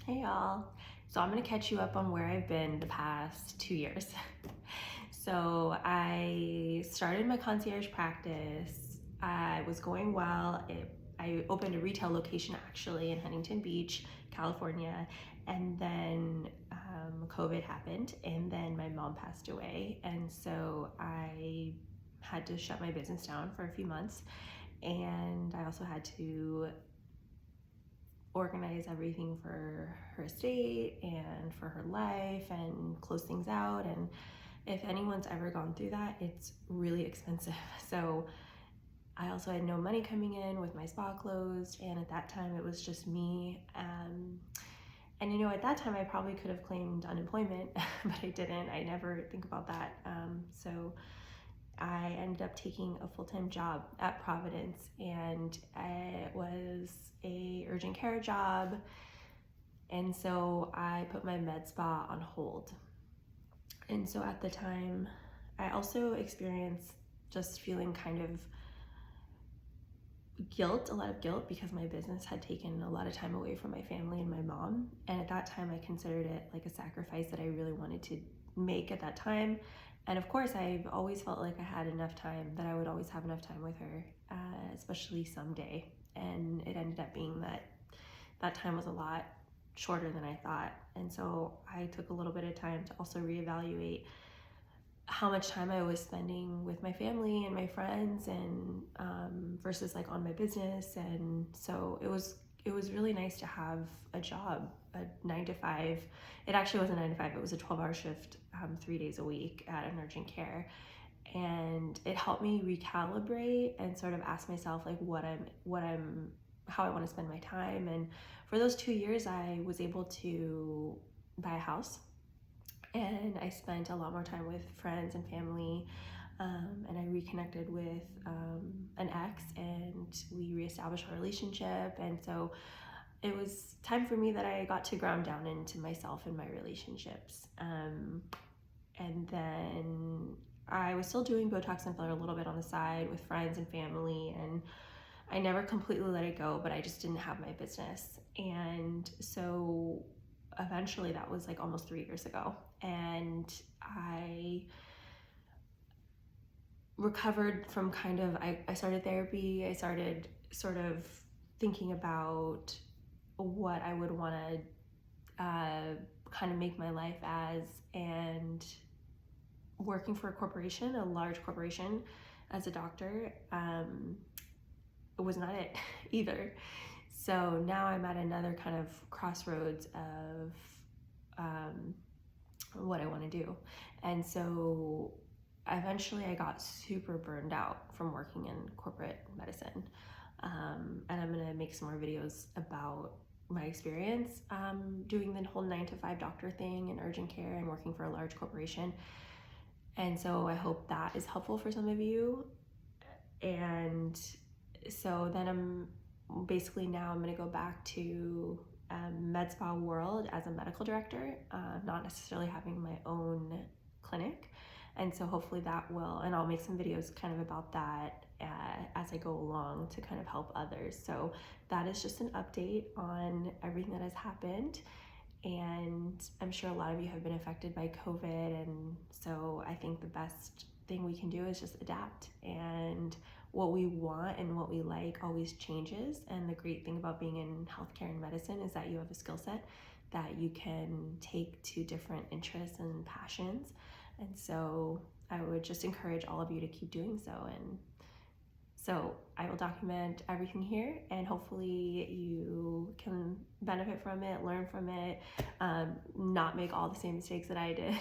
Hey y'all. So I'm gonna catch you up on where I've been the past 2 years. So I started my concierge practice. I was going well. I opened a retail location actually in Huntington Beach, California, and then COVID happened, and then my mom passed away, and so I had to shut my business down for a few months, and I also had to organize everything for her estate and for her life and close things out. And if anyone's ever gone through that, it's really expensive. So I also had no money coming in with my spa closed, and at that time it was just me. And at that time I probably could have claimed unemployment, but I didn't. I never think about that. So I ended up taking a full-time job at Providence, and it was a urgent care job, and so I put my med spa on hold. And so at the time I also experienced just feeling kind of a lot of guilt, because my business had taken a lot of time away from my family and my mom, and at that time I considered it like a sacrifice that I really wanted to make at that time. And of course I've always felt like I had enough time, that I would always have enough time with her, especially someday. And it ended up being that that time was a lot shorter than I thought. And so I took a little bit of time to also reevaluate how much time I was spending with my family and my friends, and versus like on my business. And so it was really nice to have a job, a 9 to 5. It actually wasn't 9 to 5, it was a 12-hour shift, 3 days a week at an urgent care. And it helped me recalibrate and sort of ask myself like how I want to spend my time. And for those 2 years I was able to buy a house, and I spent a lot more time with friends and family, and I reconnected with an ex, and we reestablished our relationship. And so it was time for me that I got to ground down into myself and my relationships. And then I was still doing Botox and filler a little bit on the side with friends and family, and I never completely let it go, but I just didn't have my business. And so eventually, that was like almost 3 years ago, and I recovered from I started therapy. I started sort of thinking about what I would want to kind of make my life as, and working for a corporation, a large corporation, as a doctor, it was not it either. So now I'm at another kind of crossroads of what I want to do. And so eventually I got super burned out from working in corporate medicine. And I'm going to make some more videos about my experience doing the whole 9 to 5 doctor thing in urgent care and working for a large corporation. And so I hope that is helpful for some of you. And so then I'm going to go back to med spa world as a medical director, not necessarily having my own clinic. And so hopefully that will, and I'll make some videos kind of about that as I go along to kind of help others. So that is just an update on everything that has happened. And I'm sure a lot of you have been affected by COVID. And so I think the best thing we can do is just adapt. And what we want and what we like always changes. And the great thing about being in healthcare and medicine is that you have a skill set that you can take to different interests and passions. And so I would just encourage all of you to keep doing so. And so I will document everything here, and hopefully you can benefit from it, learn from it, not make all the same mistakes that I did.